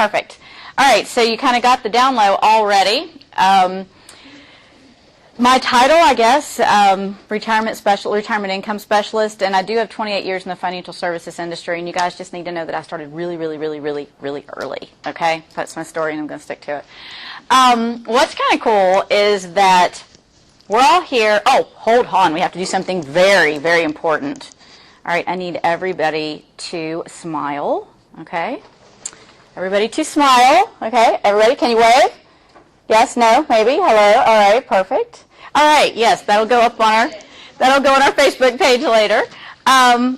Perfect. All right, so you kind of got the down low already. My title, I guess, retirement income specialist, and I do have 28 years in the financial services industry, and you guys just need to know that I started really early, okay? That's my story, and I'm going to stick to it. What's kind of cool is that we're all here. Oh, hold on. We have to do something very important. All right, I need everybody to smile, okay? Everybody to smile, okay? Everybody, can you wave? Yes, no, maybe, hello, all right, perfect. All right, yes, that'll go on our Facebook page later.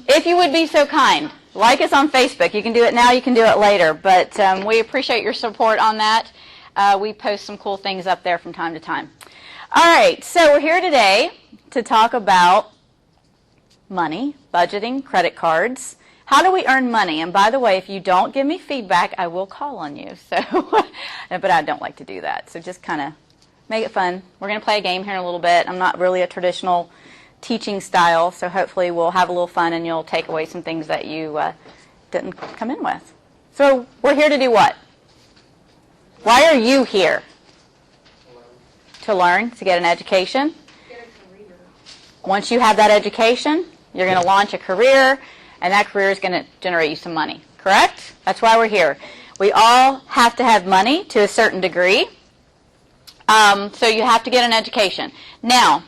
If you would be so kind, like us on Facebook. You can do it now, you can do it later, but we appreciate your support on that. We post some cool things up there from time to time. All right, so we're here today to talk about money, budgeting, credit cards. How do we earn money? And by the way, if you don't give me feedback, I will call on you. So, but I don't like to do that. So just kind of make it fun. We're going to play a game here in a little bit. I'm not really a traditional teaching style, so hopefully we'll have a little fun and you'll take away some things that you didn't come in with. So we're here to do what? Why are you here? To learn, to get an education. Get a career. Once you have that education, you're going to launch a career, and that career is going to generate you some money, correct? That's why we're here. We all have to have money to a certain degree, so you have to get an education. Now,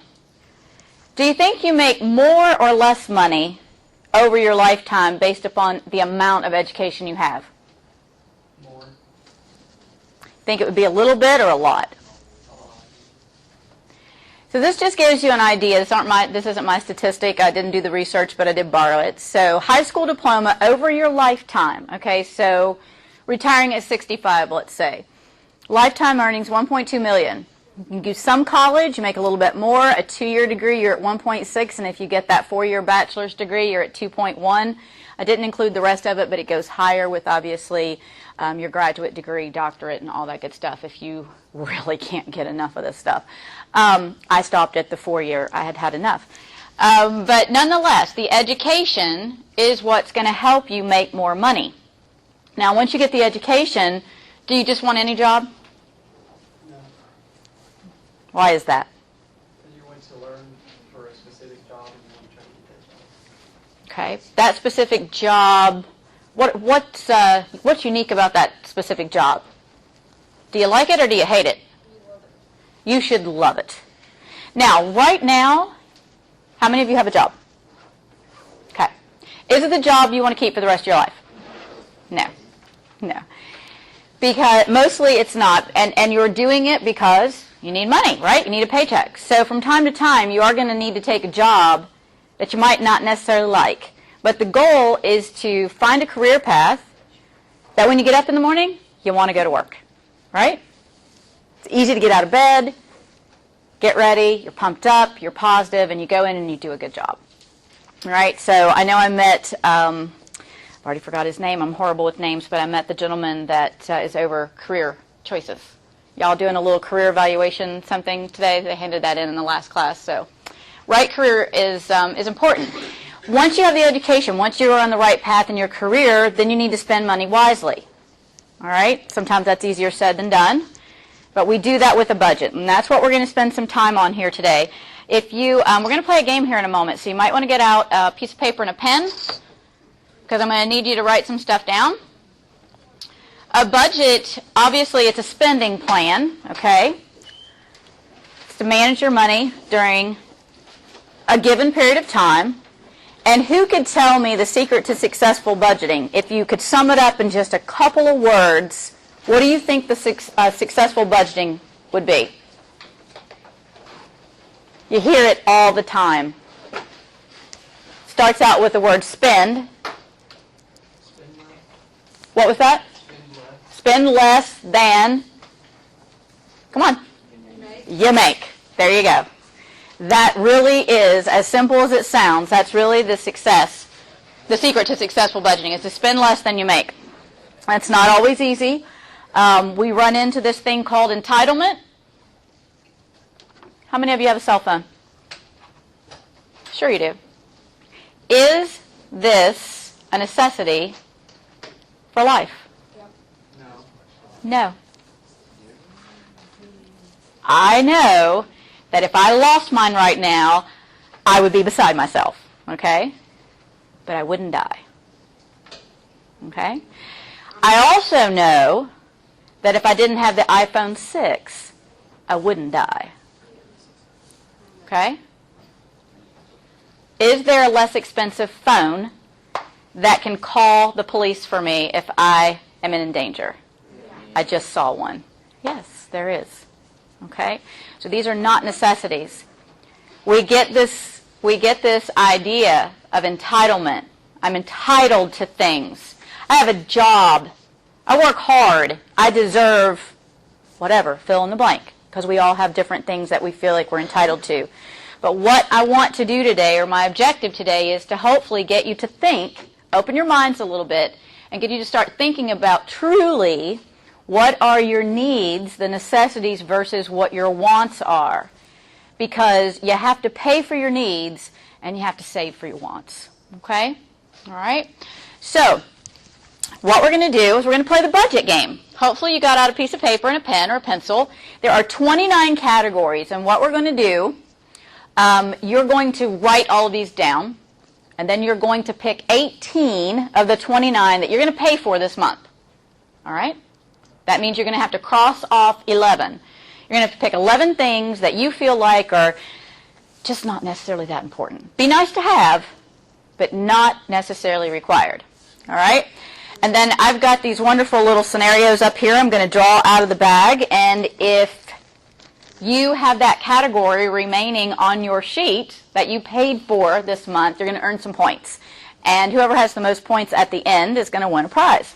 do you think you make more or less money over your lifetime based upon the amount of education you have? More. Think it would be a little bit or a lot? So this just gives you an idea. This isn't my statistic. I didn't do the research, but I did borrow it. So high school diploma over your lifetime. Okay, so retiring at 65, let's say. Lifetime earnings, $1.2 million. You can do some college, you make a little bit more. A 2-year degree, you're at 1.6, and if you get that 4-year bachelor's degree, you're at 2.1. I didn't include the rest of it, but it goes higher with, obviously, your graduate degree, doctorate, and all that good stuff if you really can't get enough of this stuff. I stopped at the 4-year. I had had enough. But nonetheless, the education is what's going to help you make more money. Now, once you get the education, do you just want any job? No. Why is that? You want to learn for a specific job and you want to try to get that job. Okay, that specific job, what's unique about that specific job? Do you like it or do you hate it? You should love it. Now, right now, how many of you have a job? Okay. Is it the job you want to keep for the rest of your life? No. No. Because mostly it's not, and you're doing it because you need money, right? You need a paycheck. So from time to time, you are going to need to take a job that you might not necessarily like. But the goal is to find a career path that when you get up in the morning, you want to go to work, right? It's easy to get out of bed, get ready, you're pumped up, you're positive, and you go in and you do a good job. All right, so I know I met, I've already forgot his name, I'm horrible with names, but I met the gentleman that is over career choices. Y'all doing a little career evaluation something today? They handed that in the last class. So right career is important. Once you have the education, once you are on the right path in your career, then you need to spend money wisely. All right? Sometimes that's easier said than done. But we do that with a budget, and that's what we're going to spend some time on here today. If you, we're going to play a game here in a moment, so you might want to get out a piece of paper and a pen, because I'm going to need you to write some stuff down. A budget, obviously, it's a spending plan, okay? It's to manage your money during a given period of time. And who could tell me the secret to successful budgeting? If you could sum it up in just a couple of words, what do you think the successful budgeting would be? You hear it all the time. Starts out with the word spend. Spend less. What was that? Spend less. Spend less than, come on, you make. There you go. That really is, as simple as it sounds, that's really the success. The secret to successful budgeting is to spend less than you make. That's not always easy. We run into this thing called entitlement. How many of you have a cell phone? Sure you do. Is this a necessity for life? No. No. I know that if I lost mine right now, I would be beside myself, okay? But I wouldn't die, okay? I also know that if I didn't have the iPhone 6, I wouldn't die, okay? Is there a less expensive phone that can call the police for me if I am in danger? I just saw one. Yes, there is. Okay? So these are not necessities. We get this idea of entitlement. I'm entitled to things. I have a job. I work hard. I deserve whatever, fill in the blank, because we all have different things that we feel like we're entitled to. But what I want to do today, or my objective today, is to hopefully get you to think, open your minds a little bit, and get you to start thinking about truly what are your needs, the necessities, versus what your wants are. Because you have to pay for your needs and you have to save for your wants. Okay? All right? So, what we're going to do is we're going to play the budget game. Hopefully you got out a piece of paper and a pen or a pencil. There are 29 categories, and what we're going to do, you're going to write all of these down, and then you're going to pick 18 of the 29 that you're going to pay for this month. All right? That means you're going to have to cross off 11. You're going to have to pick 11 things that you feel like are just not necessarily that important. Be nice to have, but not necessarily required. All right? And then I've got these wonderful little scenarios up here I'm going to draw out of the bag, and if you have that category remaining on your sheet that you paid for this month, you're going to earn some points. And whoever has the most points at the end is going to win a prize.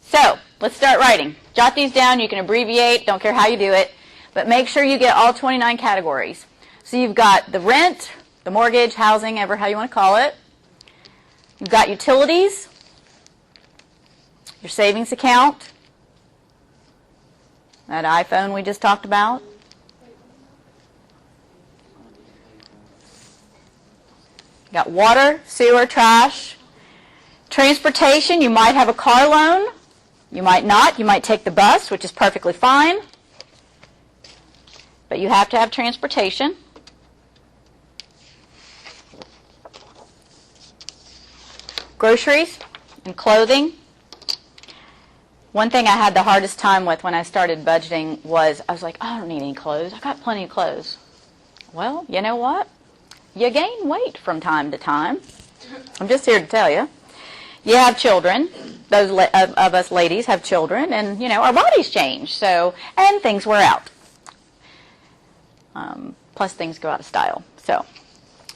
So, let's start writing. Jot these down. You can abbreviate. Don't care how you do it. But make sure you get all 29 categories. So you've got the rent, the mortgage, housing, ever how you want to call it. You've got utilities, your savings account, that iPhone we just talked about. You've got water, sewer, trash. Transportation, you might have a car loan. You might not. You might take the bus, which is perfectly fine. But you have to have transportation. Groceries and clothing. One thing I had the hardest time with when I started budgeting was I was like, I don't need any clothes. I got plenty of clothes. Well, you know what? You gain weight from time to time. I'm just here to tell you. You have children. Those of us ladies have children, and you know our bodies change. So, and things wear out. Plus, things go out of style. So,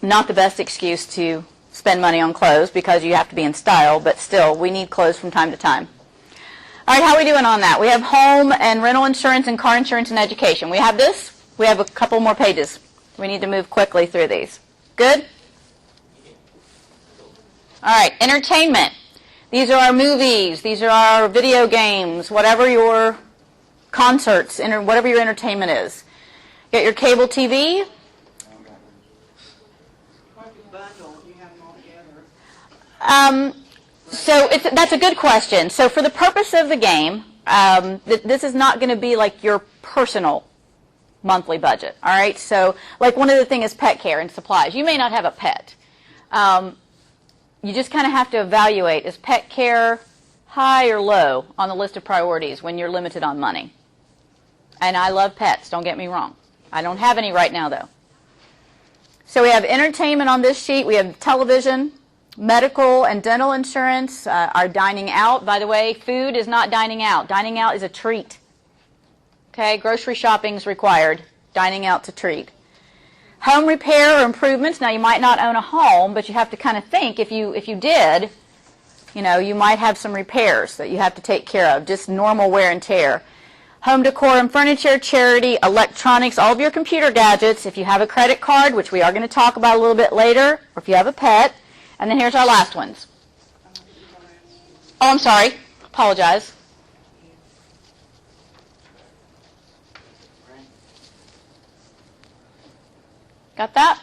not the best excuse to spend money on clothes because you have to be in style. But still, we need clothes from time to time. All right, how are we doing on that? We have home and rental insurance and car insurance and education. We have this. We have a couple more pages. We need to move quickly through these. Good? All right, entertainment. These are our movies. These are our video games, whatever your concerts, whatever your entertainment is. Get your cable TV. So that's a good question. So for the purpose of the game, this is not going to be like your personal monthly budget. All right. So like one of the things is pet care and supplies. You may not have a pet. You just kind of have to evaluate, is pet care high or low on the list of priorities when you're limited on money? And I love pets, don't get me wrong. I don't have any right now, though. So we have entertainment on this sheet. We have television, medical and dental insurance, our dining out. By the way, food is not dining out. Dining out is a treat. Okay, grocery shopping is required. Dining out's a treat. Home repair or improvements. Now, you might not own a home, but you have to kind of think if you did, you know, you might have some repairs that you have to take care of, just normal wear and tear. Home decor and furniture, charity, electronics, all of your computer gadgets. If you have a credit card, which we are going to talk about a little bit later, or if you have a pet. And then here's our last ones. Oh, I'm sorry. Apologize. Got that?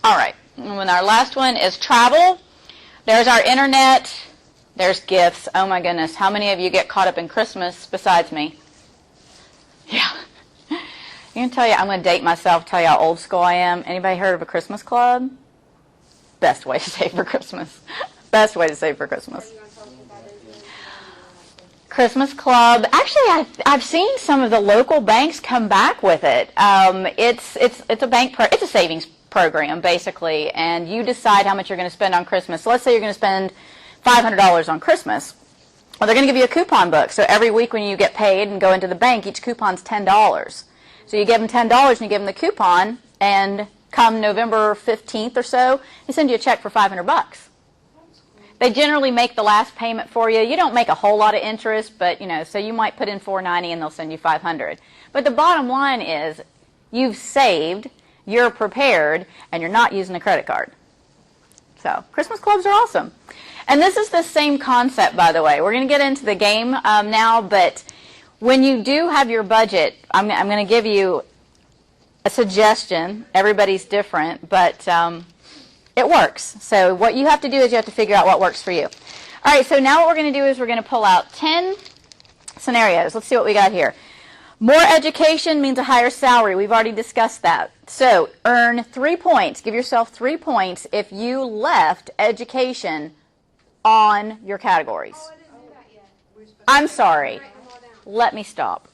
All right. And then our last one is travel. There's our internet, There's gifts. Oh my goodness. How many of you get caught up in Christmas besides me? Yeah. I'm going to date myself, tell you how old school I am. Anybody heard of a Christmas club? Best way to save for Christmas. Best way to save for Christmas. Christmas club. Actually, I've seen some of the local banks come back with it. It's a bank it's a savings program basically, and you decide how much you're going to spend on Christmas. So let's say you're going to spend $500 on Christmas. Well, they're going to give you a coupon book. So every week when you get paid and go into the bank, each coupon's $10. So you give them $10 and you give them the coupon, and come November 15th or so, they send you a check for $500. They generally make the last payment for you. You don't make a whole lot of interest, but so you might put in $490 and they'll send you $500. But the bottom line is you've saved, you're prepared, and you're not using a credit card. So Christmas clubs are awesome. And this is the same concept, by the way. We're going to get into the game now, but when you do have your budget, I'm going to give you a suggestion. Everybody's different, but it works. So what you have to do is you have to figure out what works for you. All right, so now what we're going to do is we're going to pull out 10 scenarios. Let's see what we got here. More education means a higher salary. We've already discussed that. So earn 3 points. Give yourself 3 points if you left education on your categories. Oh, I didn't do that yet. I'm sorry. Write them all down. Let me stop.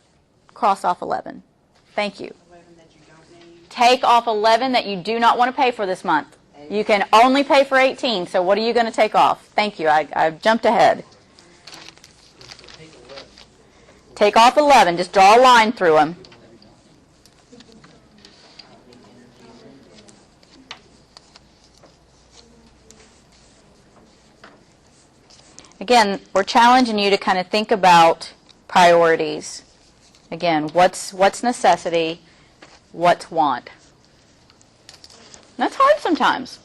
Cross off 11. Thank you. 11 that you don't need. Take off 11 that you do not want to pay for this month. You can only pay for 18, so what are you going to take off? Thank you. I jumped ahead. Take off 11. Just draw a line through them. Again, we're challenging you to kind of think about priorities. Again, what's necessity, what's want. That's hard sometimes.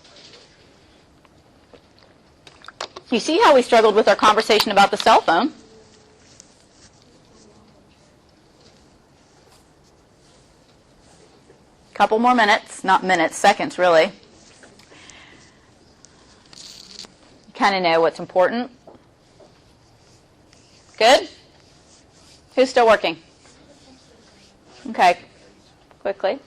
You see how we struggled with our conversation about the cell phone. Couple more minutes, not minutes, seconds really. You kind of know what's important. Good? Who's still working? Okay, quickly.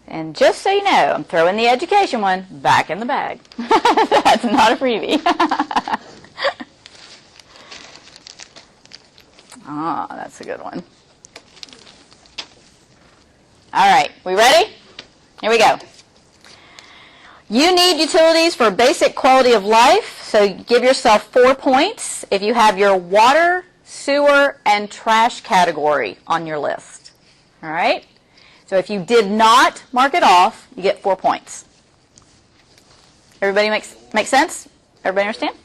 And just so you know, I'm throwing the education one back in the bag. That's not a freebie. Ah, that's a good one. All right, we ready? Here we go. You need utilities for basic quality of life, so give yourself 4 points if you have your water, sewer, and trash category on your list. All right? So if you did not mark it off, you get 4 points. Everybody make sense? Everybody understand?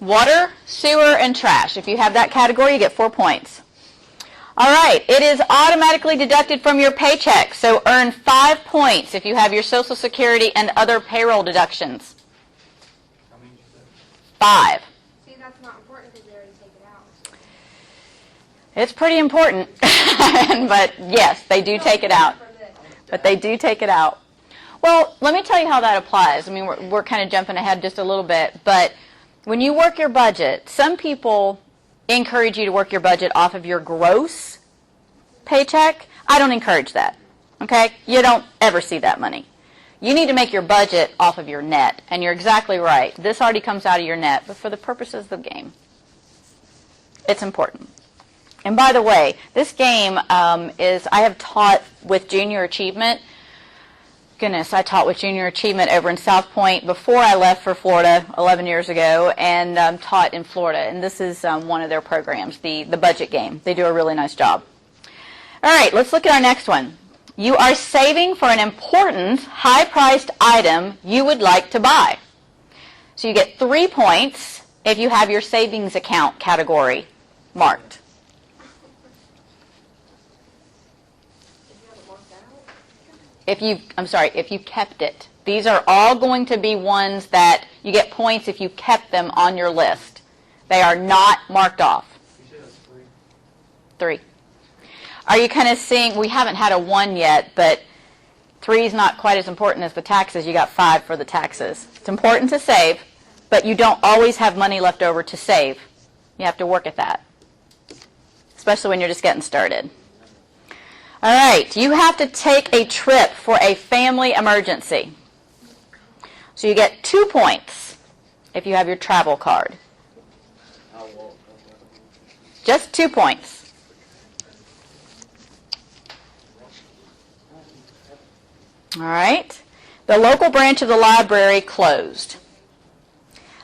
Water, sewer, and trash. If you have that category, you get 4 points. All right, it is automatically deducted from your paycheck, so earn 5 points if you have your Social Security and other payroll deductions. How many did you say? 5. See, that's not important because they already take it out. It's pretty important, but yes, they do take it out. For this. But they do take it out. Well, let me tell you how that applies. I mean, we're kind of jumping ahead just a little bit, but when you work your budget, some people encourage you to work your budget off of your gross paycheck. I don't encourage that, okay? You don't ever see that money. You need to make your budget off of your net, and you're exactly right. This already comes out of your net, but for the purposes of the game, it's important. And by the way, this game I have taught with Junior Achievement. Goodness, I taught with Junior Achievement over in South Point before I left for Florida 11 years ago, and taught in Florida. And this is one of their programs, the budget game. They do a really nice job. All right, let's look at our next one. You are saving for an important, high-priced item you would like to buy. So you get 3 points if you have your savings account category marked. If you kept it. These are all going to be ones that you get points if you kept them on your list. They are not marked off. You said it's 3. free. Are you kind of seeing, we haven't had a 1 yet, but 3 is not quite as important as the taxes. You got 5 for the taxes. It's important to save, but you don't always have money left over to save. You have to work at that, especially when you're just getting started. All right, you have to take a trip for a family emergency. So you get 2 points if you have your travel card. Just 2 points. All right. The local branch of the library closed,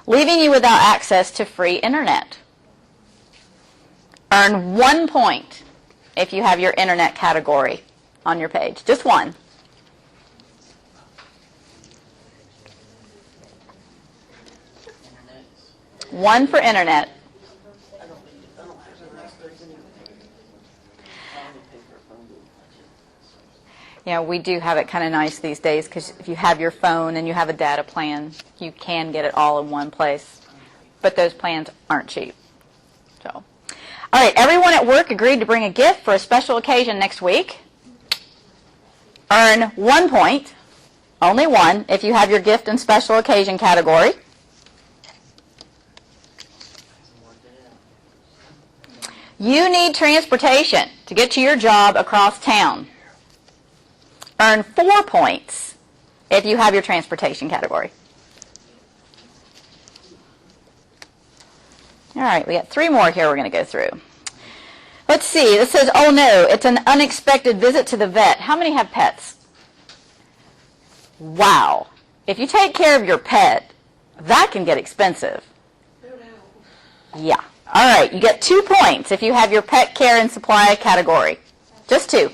leaving you without access to free internet. Earn 1 point if you have your internet category on your page. Just 1. One for internet. Yeah, we do have it kind of nice these days because if you have your phone and you have a data plan, you can get it all in one place. But those plans aren't cheap. So, all right, everyone at work agreed to bring a gift for a special occasion next week. Earn 1 point, only 1, if you have your gift and special occasion category. You need transportation to get to your job across town. Earn 4 points if you have your transportation category. All right, we got 3 more here we're going to go through. Let's see, this says, oh no, it's an unexpected visit to the vet. How many have pets? Wow. If you take care of your pet, that can get expensive. Yeah. All right, you get 2 points if you have your pet care and supply category. Just 2.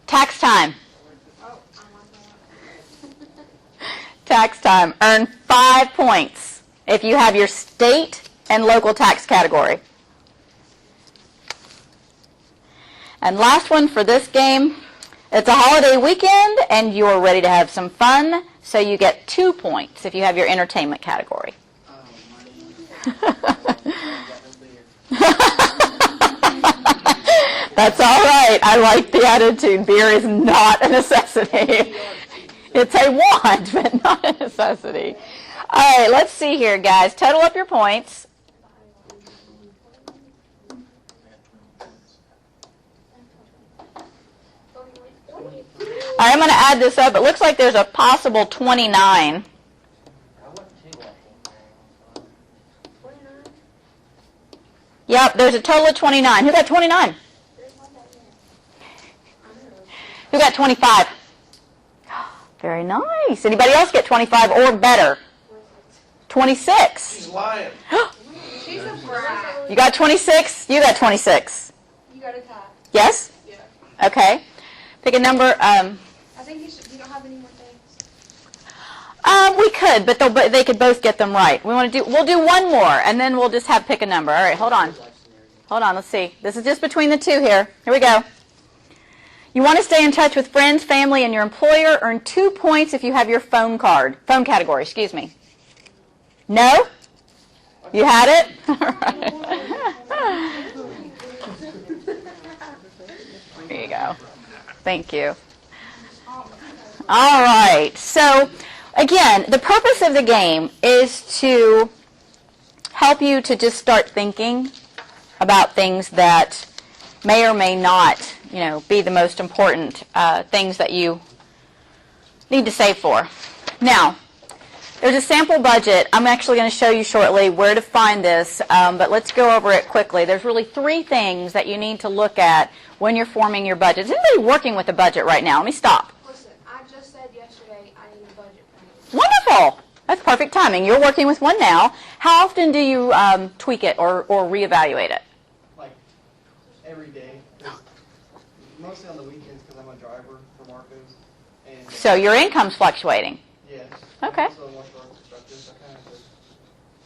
Tax time. Tax time. Earn 5 points if you have your state and local tax category. And last one for this game. It's a holiday weekend and you're ready to have some fun, so you get 2 points if you have your entertainment category. That's all right. I like the attitude. Beer is not a necessity. It's a want, but not a necessity. All right, let's see here, guys. Total up your points. All right, I'm going to add this up. It looks like there's a possible 29. Yep, there's a total of 29. Who got 29? Who got 25? Very nice. Anybody else get 25 or better? 26. She's lying. She's a brat. You got 26? You got 26. You got a tie. Yes? Yeah. Okay. Pick a number. I think you don't have any more things. We could, but they could both get them right. We'll do 1 more, and then we'll just have pick a number. All right, hold on. Hold on, let's see. This is just between the 2 here. Here we go. You want to stay in touch with friends, family, and your employer. Earn 2 points if you have your phone category, excuse me. No? You had it? There you go. Thank you. All right. So, again, the purpose of the game is to help you to just start thinking about things that may or may not, be the most important things that you need to save for. Now, there's a sample budget. I'm actually going to show you shortly where to find this, but let's go over it quickly. There's really 3 things that you need to look at when you're forming your budget. Is anybody working with a budget right now? Let me stop. Listen, I just said yesterday I need a budget plan. Wonderful. That's perfect timing. You're working with one now. How often do you tweak it or reevaluate it? Like, every day. Mostly on the weekends because I'm a driver for Marco's. And So your income's fluctuating. yes. Okay. I'm also a martial arts instructor, so I kind of just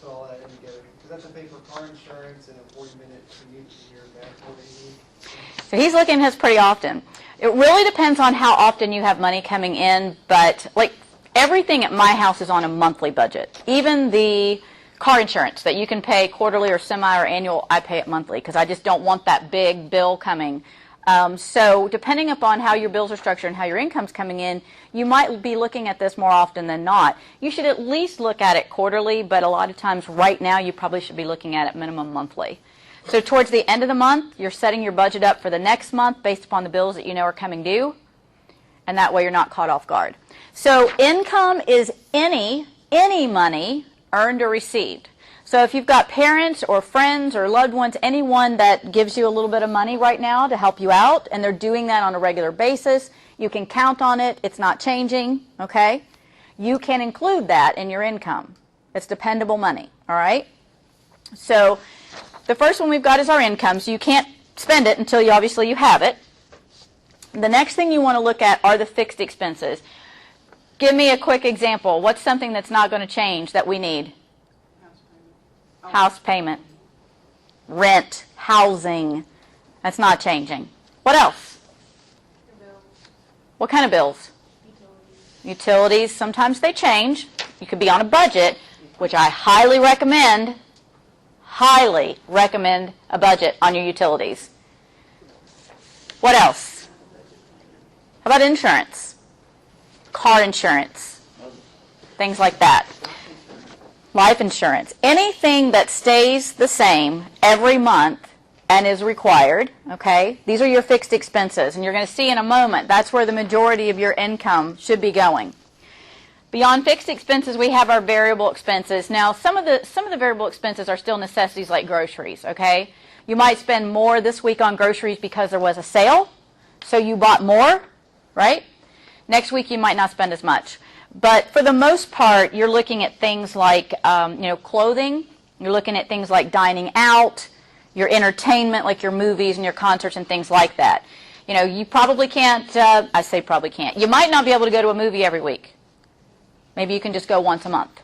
put all that in together. Because that's to pay for car insurance and a 40-minute commute to your medical that you need. So he's looking at his pretty often. It really depends on how often you have money coming in, but like everything at my house is on a monthly budget. Even the car insurance that you can pay quarterly or semi or annual, I pay it monthly because I just don't want that big bill coming. So depending upon how your bills are structured and how your income's coming in, you might be looking at this more often than not. You should at least look at it quarterly, but a lot of times right now you probably should be looking at it minimum monthly. So towards the end of the month, you're setting your budget up for the next month based upon the bills that you know are coming due, and that way you're not caught off guard. So income is any money earned or received. So if you've got parents or friends or loved ones, anyone that gives you a little bit of money right now to help you out, and they're doing that on a regular basis, you can count on it. It's not changing, okay? You can include that in your income. It's dependable money, all right? So the first one we've got is our income, so you can't spend it until you obviously you have it. The next thing you want to look at are the fixed expenses. Give me a quick example. What's something that's not going to change that we need? House payment, rent, housing. That's not changing. What else? What kind of bills? Utilities. Sometimes they change. You could be on a budget, which I highly recommend a budget on your utilities. What else? How about insurance? Car insurance. Things like that. Life insurance. Anything that stays the same every month and is required, okay? These are your fixed expenses, and you're going to see in a moment that's where the majority of your income should be going. Beyond fixed expenses, we have our variable expenses. Now, some of the variable expenses are still necessities like groceries, okay? You might spend more this week on groceries because there was a sale, so you bought more, right? Next week you might not spend as much. But for the most part, you're looking at things like, clothing. You're looking at things like dining out, your entertainment, like your movies and your concerts and things like that. You know, you probably can't, I say probably can't. You might not be able to go to a movie every week. Maybe you can just go once a month,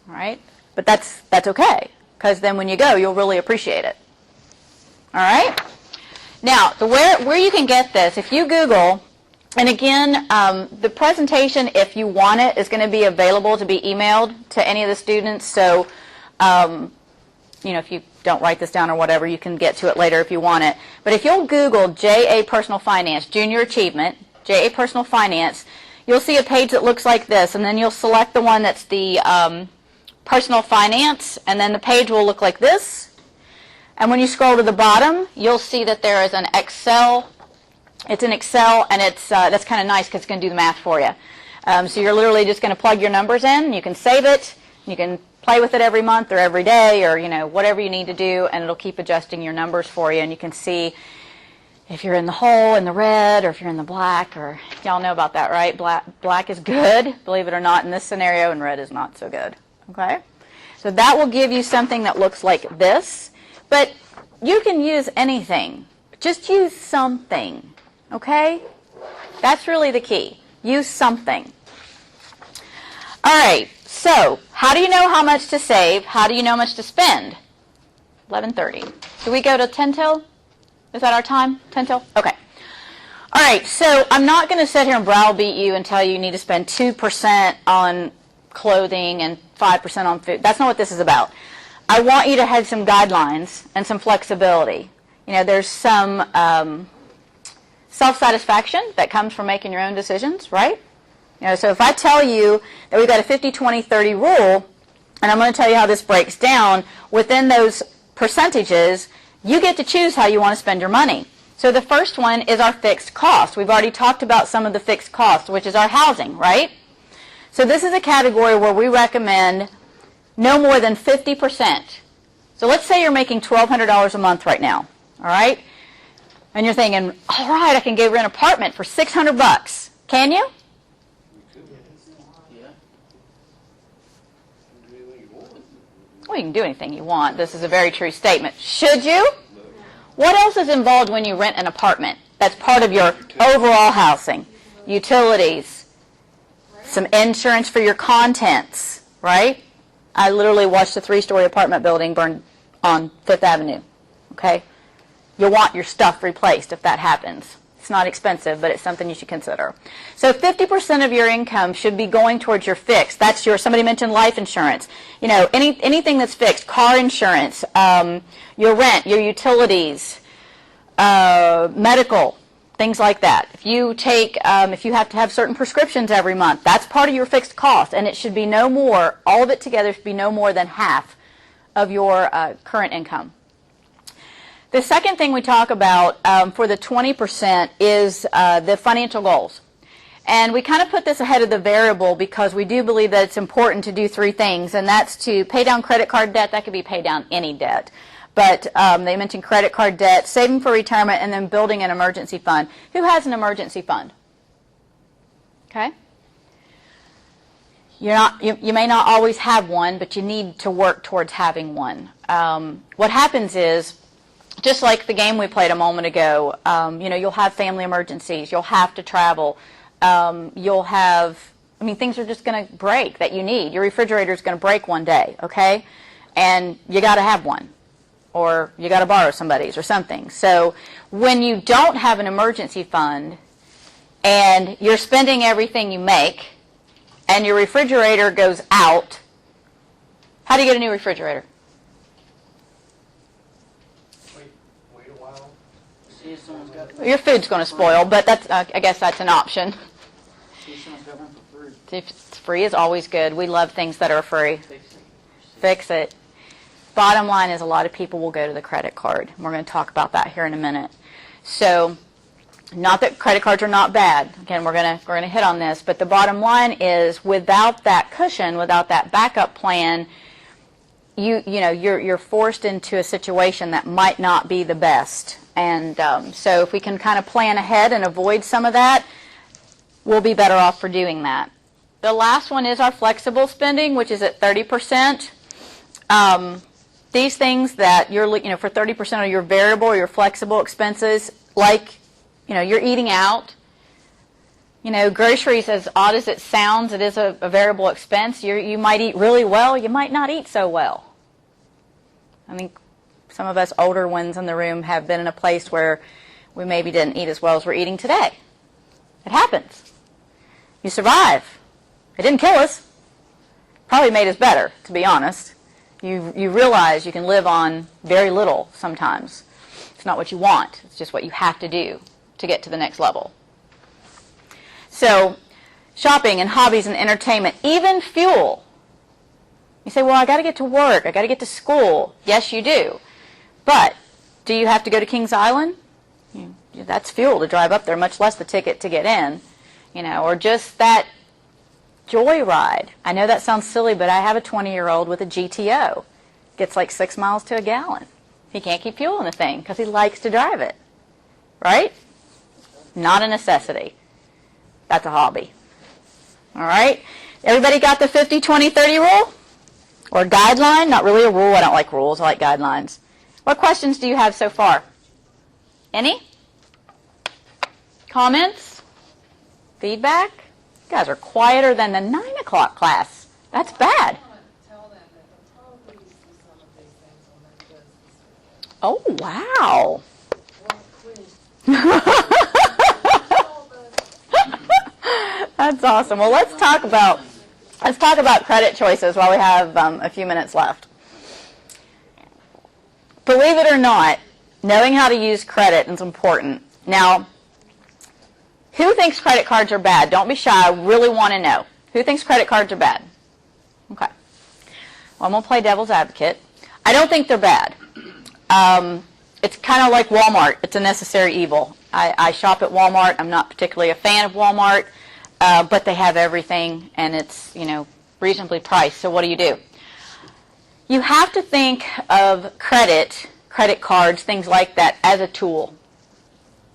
all right? But that's okay, because then when you go, you'll really appreciate it. All right? Now, where you can get this, if you Google. And again, the presentation, if you want it, is going to be available to be emailed to any of the students. So, if you don't write this down or whatever, you can get to it later if you want it. But if you'll Google JA Personal Finance, Junior Achievement, JA Personal Finance, you'll see a page that looks like this. And then you'll select the one that's the Personal Finance, and then the page will look like this. And when you scroll to the bottom, you'll see that there is an Excel. It's in Excel, and that's kind of nice because it's going to do the math for you. So you're literally just going to plug your numbers in. You can save it. You can play with it every month or every day or, whatever you need to do, and it'll keep adjusting your numbers for you. And you can see if you're in the hole, in the red, or if you're in the black, or y'all know about that, right? Black is good, believe it or not, in this scenario, and red is not so good. Okay? So that will give you something that looks like this. But you can use anything. Just use something. Okay? That's really the key. Use something. All right. So, how do you know how much to save? How do you know how much to spend? 11:30. Do we go to 10 till? Is that our time? 10 till? Okay. All right. So, I'm not going to sit here and browbeat you and tell you need to spend 2% on clothing and 5% on food. That's not what this is about. I want you to have some guidelines and some flexibility. There's some self-satisfaction that comes from making your own decisions, right? So if I tell you that we've got a 50-20-30 rule, and I'm going to tell you how this breaks down, within those percentages, you get to choose how you want to spend your money. So the first one is our fixed cost. We've already talked about some of the fixed costs, which is our housing, right? So this is a category where we recommend no more than 50%. So let's say you're making $1,200 a month right now, all right? And you're thinking, all right, I can get an apartment for $600. Can you? Well, you can do anything you want. This is a very true statement. Should you? What else is involved when you rent an apartment? That's part of your overall housing. Utilities, some insurance for your contents, right? I literally watched a 3-story apartment building burn on Fifth Avenue. Okay? You'll want your stuff replaced if that happens. It's not expensive, but it's something you should consider. So 50% of your income should be going towards your fixed. That's your, somebody mentioned life insurance. You know, anything that's fixed, car insurance, your rent, your utilities, medical, things like that. If you take, if you have to have certain prescriptions every month, that's part of your fixed cost, and it should be no more, all of it together should be no more than half of your current income. The second thing we talk about for the 20% is the financial goals. And we kind of put this ahead of the variable because we do believe that it's important to do 3 things, and that's to pay down credit card debt. That could be pay down any debt. But they mentioned credit card debt, saving for retirement, and then building an emergency fund. Who has an emergency fund? Okay? You may not always have one, but you need to work towards having one. What happens is, just like the game we played a moment ago, you know, you'll have family emergencies, you'll have to travel, you'll have, I mean, things are just going to break that you need. Your refrigerator is going to break one day, okay? And you got to have one, or you got to borrow somebody's or something. So when you don't have an emergency fund and you're spending everything you make and your refrigerator goes out, how do you get a new refrigerator? Your food's going to spoil, but that's I guess that's an option. If it's free is always good. We love things that are free. Fix it. Bottom line is a lot of people will go to the credit card. We're going to talk about that here in a minute. So, not that credit cards are not bad. Again, we're going to hit on this, but the bottom line is without that cushion, without that backup plan, you're forced into a situation that might not be the best. And so if we can kind of plan ahead and avoid some of that, we'll be better off for doing that. The last one is our flexible spending, which is at 30%. These things that you're, for 30% of your variable or your flexible expenses, like, you're eating out. Groceries, as odd as it sounds, it is a variable expense. You might eat really well, you might not eat so well. I think some of us older ones in the room have been in a place where we maybe didn't eat as well as we're eating today. It happens. You survive. It didn't kill us. Probably made us better, to be honest. You realize you can live on very little sometimes. It's not what you want. It's just what you have to do to get to the next level. So, shopping and hobbies and entertainment, even fuel. You say, well, I got to get to work. I got to get to school. Yes, you do. But do you have to go to Kings Island? That's fuel to drive up there, much less the ticket to get in. Or just that joyride. I know that sounds silly, but I have a 20-year-old with a GTO. Gets like 6 miles to a gallon. He can't keep fuel in the thing because he likes to drive it. Right? Not a necessity. That's a hobby. All right? Everybody got the 50, 20, 30 rule? Or guideline? Not really a rule. I don't like rules. I like guidelines. What questions do you have so far? Any? Comments? Feedback? You guys are quieter than the 9 o'clock class. That's bad. Oh, wow. That's awesome. Well, let's talk about credit choices while we have a few minutes left. Believe it or not, knowing how to use credit is important. Now, who thinks credit cards are bad? Don't be shy. I really want to know. Who thinks credit cards are bad? Okay. Well, I'm going to play devil's advocate. I don't think they're bad. It's kind of like Walmart. It's a necessary evil. I shop at Walmart. I'm not particularly a fan of Walmart, but they have everything, and it's, reasonably priced. So what do? You have to think of credit cards, things like that, as a tool.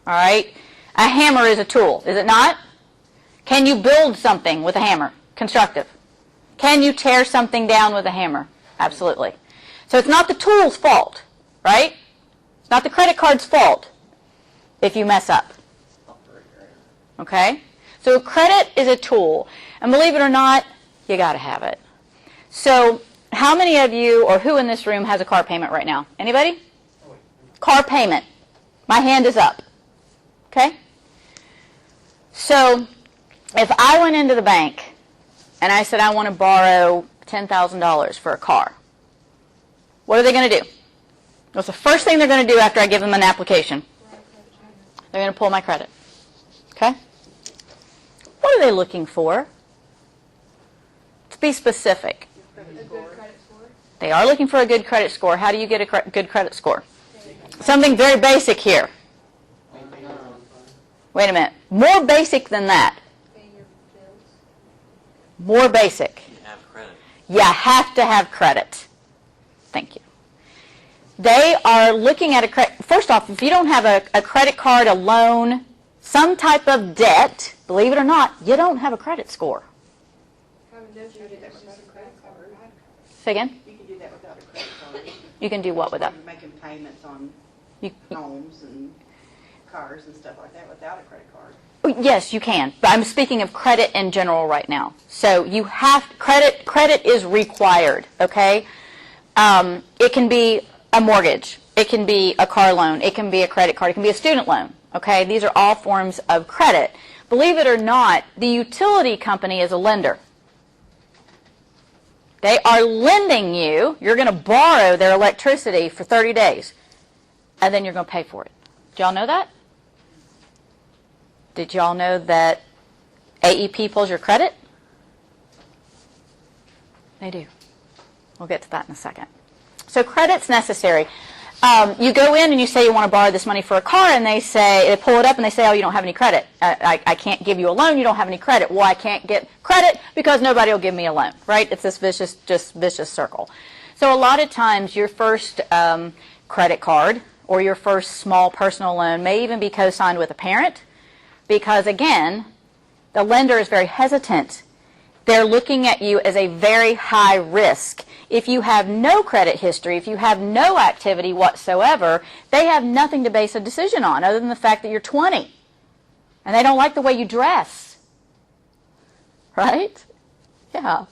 All right? A hammer is a tool, is it not? Can you build something with a hammer? Constructive. Can you tear something down with a hammer? Absolutely. So it's not the tool's fault, right? It's not the credit card's fault if you mess up. Okay? So credit is a tool. And believe it or not, you got to have it. So how many of you or who in this room has a car payment right now? Anybody? Car payment. My hand is up. Okay? So if I went into the bank and I said I want to borrow $10,000 for a car, what are they going to do? What's the first thing they're going to do after I give them an application? They're going to pull my credit. Okay? What are they looking for? To be specific. A good credit score. They are looking for a good credit score. How do you get a good credit score? Something very basic here. Wait a minute. More basic than that. Paying your bills. More basic. You have credit. You have to have credit. Thank you. They are looking at a credit. First off, if you don't have a credit card, a loan, some type of debt, believe it or not, you don't have a credit score. Having no credit is just a credit card. Say again? You can do that without a credit card. You can do what with that? You're making payments on You, homes and cars and stuff like that without a credit card. yes, you can. But I'm speaking of credit in general right now. So you have credit. Credit is required. Okay. It can be a mortgage. It can be a car loan. It can be a credit card. It can be a student loan. Okay. These are all forms of credit. Believe it or not, the utility company is a lender. They are lending you. You're going to borrow their electricity for 30 days, and then you're going to pay for it. Did y'all know that? Did y'all know that AEP pulls your credit? They do. We'll get to that in a second. So credit's necessary. You go in and you say you want to borrow this money for a car, and they pull it up and they say, oh, you don't have any credit. I can't give you a loan. You don't have any credit. Well, I can't get credit because nobody will give me a loan, right? It's this vicious circle. So a lot of times your first credit card or your first small personal loan may even be co-signed with a parent because, again, the lender is very hesitant. They're looking at you as a very high risk. If you have no credit history, if you have no activity whatsoever, they have nothing to base a decision on other than the fact that you're 20. And they don't like the way you dress. Right? Yeah.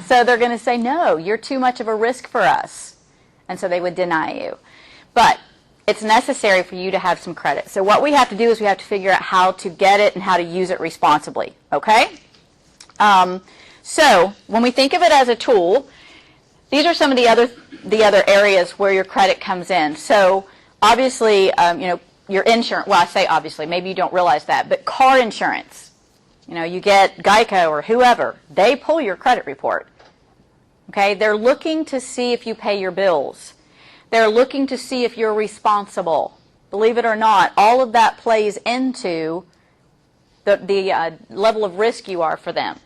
So they're going to say, no, you're too much of a risk for us. And so they would deny you. But it's necessary for you to have some credit. So what we have to do is we have to figure out how to get it and how to use it responsibly. Okay? So when we think of it as a tool, these are some of the other areas where your credit comes in. So obviously, your insurance. Well, I say obviously, maybe you don't realize that, but car insurance. You get Geico or whoever. They pull your credit report. Okay, they're looking to see if you pay your bills. They're looking to see if you're responsible. Believe it or not, all of that plays into the level of risk you are for them.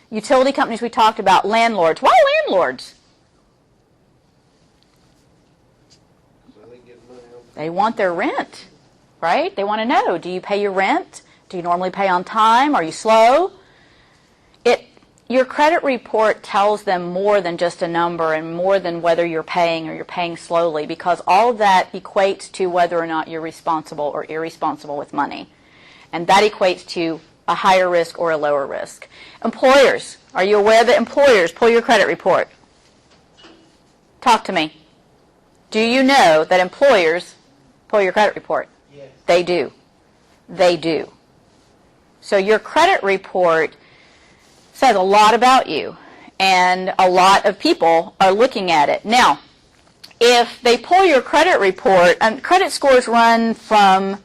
Utility companies we talked about, landlords. Why landlords? They want their rent, right? They want to know, do you pay your rent? Do you normally pay on time? Are you slow? Your credit report tells them more than just a number and more than whether you're paying or you're paying slowly, because all of that equates to whether or not you're responsible or irresponsible with money. And that equates to a higher risk or a lower risk. Employers, are you aware that employers pull your credit report? Talk to me. Do you know that employers pull your credit report? Yes. They do. They do. So your credit report says a lot about you, and a lot of people are looking at it. Now, if they pull your credit report, credit scores run from,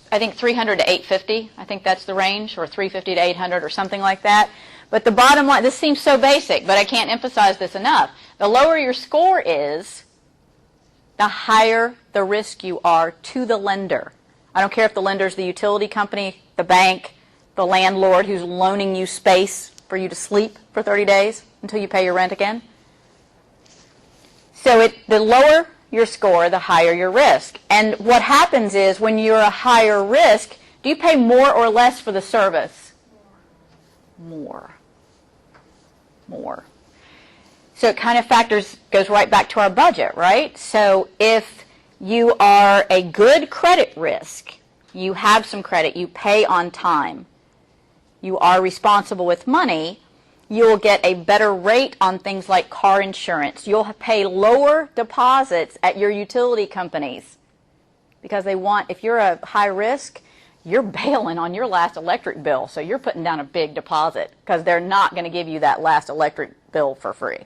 I think, 300 to 850. I think that's the range, or 350 to 800 or something like that. But the bottom line, this seems so basic, but I can't emphasize this enough. The lower your score is, the higher the risk you are to the lender. I don't care if the lender is the utility company, the bank, the landlord who's loaning you space for you to sleep for 30 days until you pay your rent again. So the lower your score, the higher your risk. And what happens is when you're a higher risk, do you pay more or less for the service? More. So it kind of goes right back to our budget, right? So if you are a good credit risk, you have some credit, you pay on time, you are responsible with money, You'll get a better rate on things like car insurance. You'll pay lower deposits at your utility companies because they want, if you're a high risk, you're bailing on your last electric bill, so you're putting down a big deposit because they're not going to give you that last electric bill for free.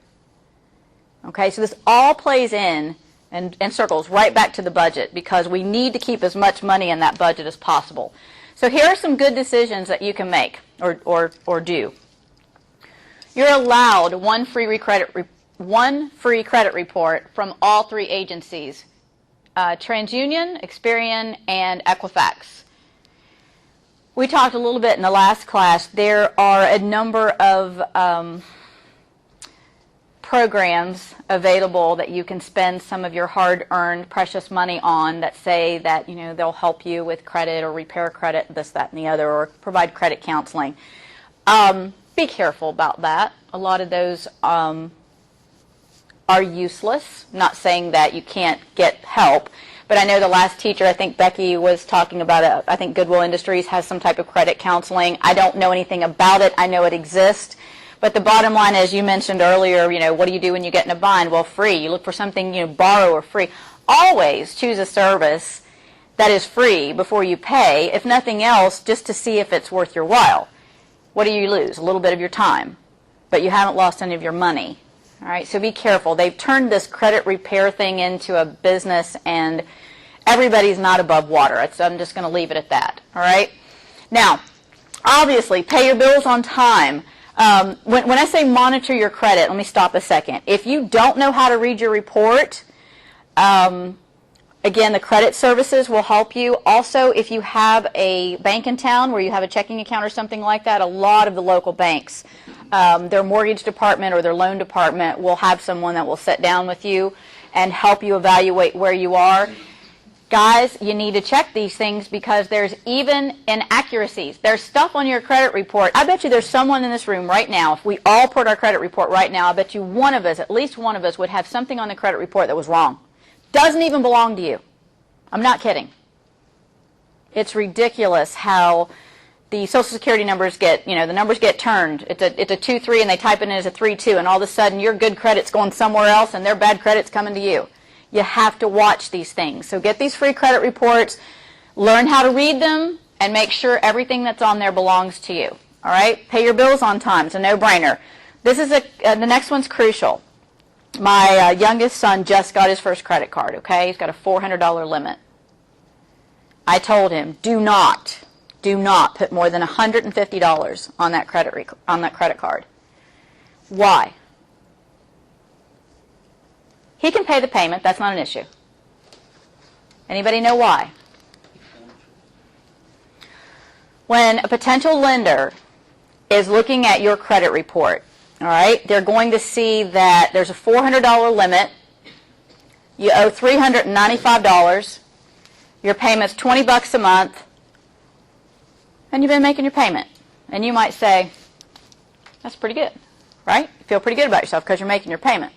Okay, so this all plays in and circles right back to the budget because we need to keep as much money in that budget as possible. So here are some good decisions that you can make or do. You're allowed one free credit report from all 3 agencies, TransUnion, Experian, and Equifax. We talked a little bit in the last class. There are a number of programs available that you can spend some of your hard-earned precious money on that say that they'll help you with credit or repair credit, this, that, and the other, or provide credit counseling. Be careful about that. A lot of those are useless. I'm not saying that you can't get help. But I know the last teacher, I think Becky was talking about it. I think Goodwill Industries has some type of credit counseling. I don't know anything about it. I know it exists. But the bottom line, as you mentioned earlier, what do you do when you get in a bind? Well, free. You look for something, borrow or free. Always choose a service that is free before you pay, if nothing else, just to see if it's worth your while. What do you lose? A little bit of your time. But you haven't lost any of your money. All right, so be careful. They've turned this credit repair thing into a business, and everybody's not above water. So I'm just going to leave it at that. All right. Now, obviously, pay your bills on time. When I say monitor your credit, let me stop a second. If you don't know how to read your report, again, the credit services will help you. Also, if you have a bank in town where you have a checking account or something like that, a lot of the local banks, their mortgage department or their loan department will have someone that will sit down with you and help you evaluate where you are. Guys, you need to check these things because there's even inaccuracies. There's stuff on your credit report. I bet you there's someone in this room right now, if we all put our credit report right now, I bet you one of us, at least one of us, would have something on the credit report that was wrong. Doesn't even belong to you. I'm not kidding. It's ridiculous how the Social Security numbers get, the numbers get turned. It's a 2-3 and they type it in as a 3-2, and all of a sudden your good credit's going somewhere else and their bad credit's coming to you. You have to watch these things. So get these free credit reports, learn how to read them, and make sure everything that's on there belongs to you. All right? Pay your bills on time. It's a no-brainer. This is the next one's crucial. My youngest son just got his first credit card, okay? He's got a $400 limit. I told him, do not put more than $150 on that credit card. Why? He can pay the payment. That's not an issue. Anybody know why? When a potential lender is looking at your credit report, all right, they're going to see that there's a $400 limit. You owe $395. Your payment's $20 a month. And you've been making your payment. And you might say, that's pretty good, right? You feel pretty good about yourself because you're making your payment.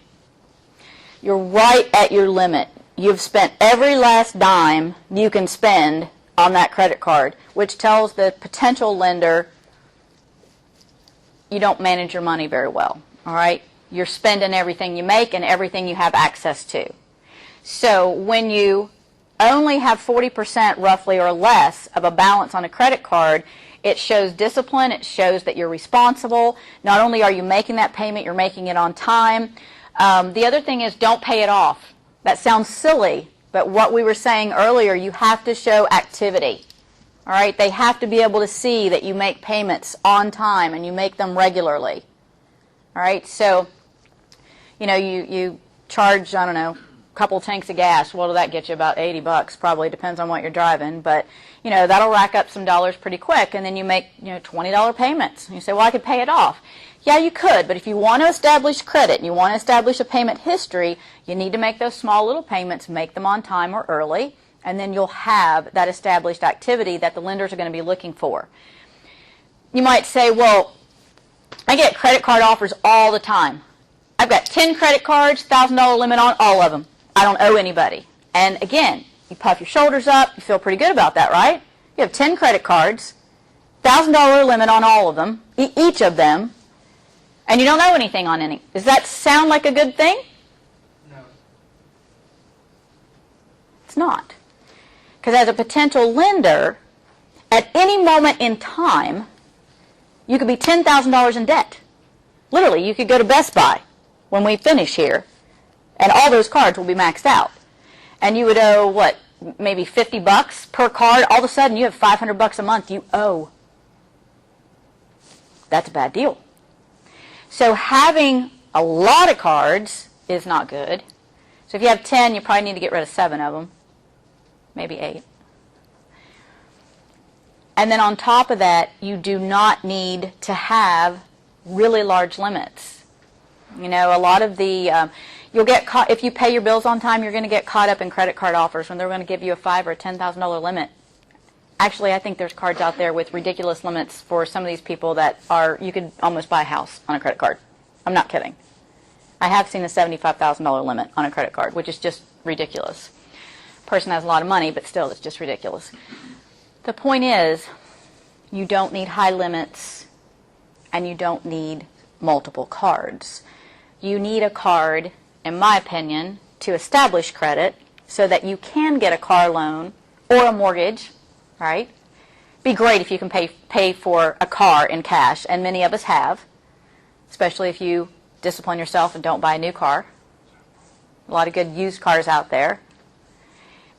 You're right at your limit. You've spent every last dime you can spend on that credit card, which tells the potential lender you don't manage your money very well, all right? You're spending everything you make and everything you have access to. So when you only have 40% roughly or less of a balance on a credit card, it shows discipline. It shows that you're responsible. Not only are you making that payment, you're making it on time. The other thing is don't pay it off. That sounds silly, but what we were saying earlier, you have to show activity. All right? They have to be able to see that you make payments on time and you make them regularly. All right? So, you charge, I don't know, a couple tanks of gas. What will that get you? About $80, probably. Depends on what you're driving. But, that'll rack up some dollars pretty quick, and then you make, $20 payments. And you say, well, I could pay it off. Yeah, you could, but if you want to establish credit and you want to establish a payment history, you need to make those small little payments, make them on time or early, and then you'll have that established activity that the lenders are going to be looking for. You might say, well, I get credit card offers all the time. I've got 10 credit cards, $1,000 limit on all of them. I don't owe anybody. And again, you puff your shoulders up, you feel pretty good about that, right? You have 10 credit cards, $1,000 limit on all of them, each of them, And you don't know anything on any. Does that sound like a good thing? No. It's not. Because as a potential lender, at any moment in time, you could be $10,000 in debt. Literally, you could go to Best Buy when we finish here, and all those cards will be maxed out. And you would owe, what, maybe $50 per card. All of a sudden, you have $500 a month you owe. That's a bad deal. So having a lot of cards is not good. So if you have 10, you probably need to get rid of 7 of them, maybe 8. And then on top of that, you do not need to have really large limits. You know, a lot of the, you'll get caught, if you pay your bills on time, you're going to get caught up in credit card offers when they're going to give you a $5,000 or $10,000 limit. Actually, I think there's cards out there with ridiculous limits for some of these people that are, you could almost buy a house on a credit card. I'm not kidding. I have seen a $75,000 limit on a credit card, which is just ridiculous. Person has a lot of money, but still, it's just ridiculous. The point is, you don't need high limits, and you don't need multiple cards. You need a card, in my opinion, to establish credit so that you can get a car loan or a mortgage, right? Be great if you can pay for a car in cash, and many of us have, especially if you discipline yourself and don't buy a new car. A lot of good used cars out there.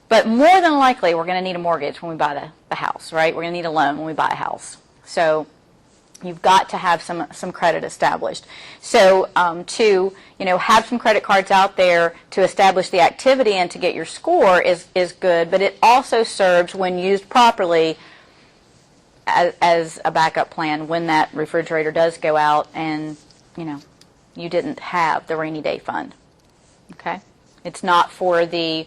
But more than likely, we're going to need a mortgage when we buy the house, right? We're going to need a loan when we buy a house. So you've got to have some credit established. So to have some credit cards out there to establish the activity and to get your score is good, but it also serves, when used properly, as a backup plan when that refrigerator does go out and you didn't have the rainy day fund. Okay? It's not for the,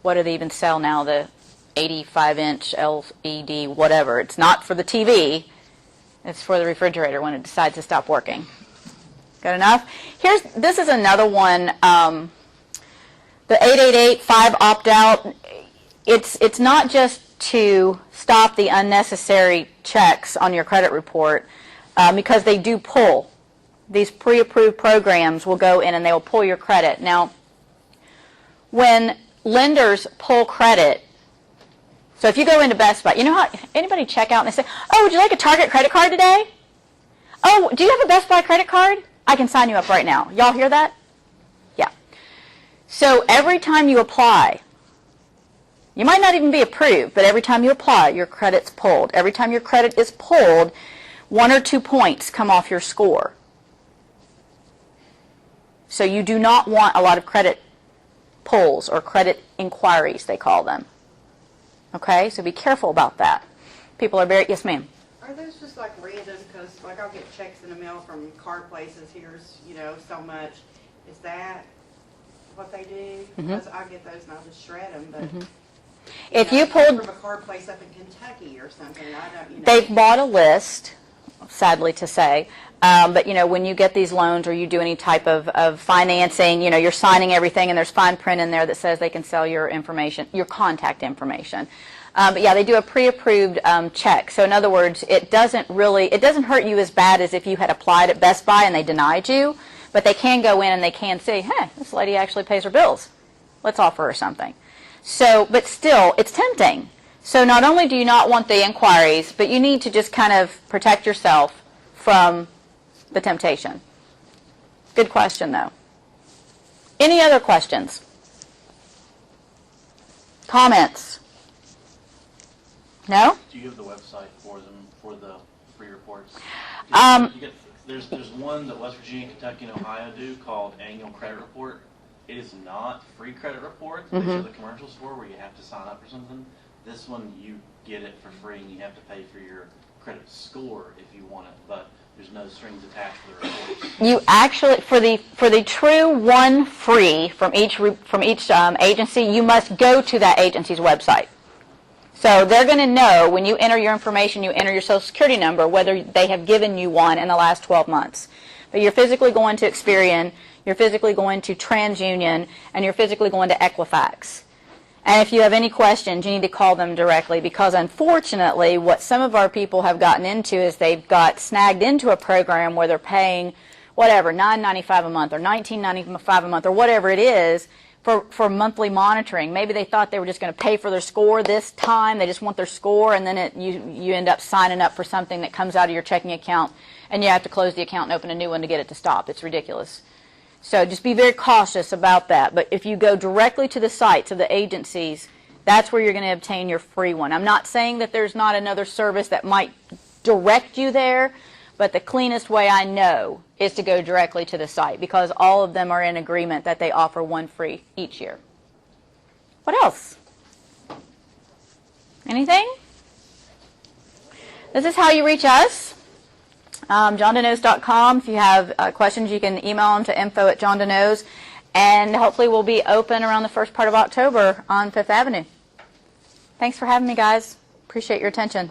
what do they even sell now, the 85-inch LED whatever. It's not for the TV. It's for the refrigerator when it decides to stop working. Good enough? This is another one, the 888-5 opt-out. It's not just to stop the unnecessary checks on your credit report, because they do pull. These pre-approved programs will go in and they will pull your credit. Now, when lenders pull credit, so if you go into Best Buy, how anybody check out and they say, "Oh, would you like a Target credit card today? Oh, do you have a Best Buy credit card? I can sign you up right now." Y'all hear that? Yeah. So every time you apply, you might not even be approved, but every time you apply, your credit's pulled. Every time your credit is pulled, 1 or 2 points come off your score. So you do not want a lot of credit pulls or credit inquiries, they call them. Okay, so be careful about that. People are very, yes ma'am. Are those just like random? Because like I'll get checks in the mail from car places. Here's so much. Is that what they do? Because I get those and I'll just shred them. But if you pulled from a car place up in Kentucky or something, I don't. They've bought a list, sadly to say. But when you get these loans or you do any type of financing, you're signing everything, and there's fine print in there that says they can sell your information, your contact information. But yeah, they do a pre-approved check. So in other words, it doesn't hurt you as bad as if you had applied at Best Buy and they denied you. But they can go in and they can say, "Hey, this lady actually pays her bills. Let's offer her something." So, but still, it's tempting. So not only do you not want the inquiries, but you need to just kind of protect yourself from the temptation. Good question, though. Any other questions? Comments? No? Do you have the website for them, for the free reports? There's one that West Virginia, Kentucky, and Ohio do called Annual Credit Report. It is not free credit reports. These are the commercials for where you have to sign up for something. This one, you get it for free, and you have to pay for your credit score if you want it, but there's no strings attached for the reports. You actually, for the true one free from each agency, you must go to that agency's website. So they're going to know when you enter your information, you enter your Social Security number, whether they have given you one in the last 12 months. But you're physically going to Experian, you're physically going to TransUnion, and you're physically going to Equifax. And if you have any questions, you need to call them directly, because unfortunately what some of our people have gotten into is they've got snagged into a program where they're paying whatever, $9.95 a month or $19.95 a month or whatever it is for monthly monitoring. Maybe they thought they were just going to pay for their score this time. They just want their score, and then you end up signing up for something that comes out of your checking account, and you have to close the account and open a new one to get it to stop. It's ridiculous. So just be very cautious about that. But if you go directly to the sites of the agencies, that's where you're going to obtain your free one. I'm not saying that there's not another service that might direct you there, but the cleanest way I know is to go directly to the site because all of them are in agreement that they offer one free each year. What else? Anything? This is how you reach us. jondaknows.com. If you have questions, you can email them to info@jondaknows. And hopefully we'll be open around the first part of October on 5th Avenue. Thanks for having me, guys. Appreciate your attention.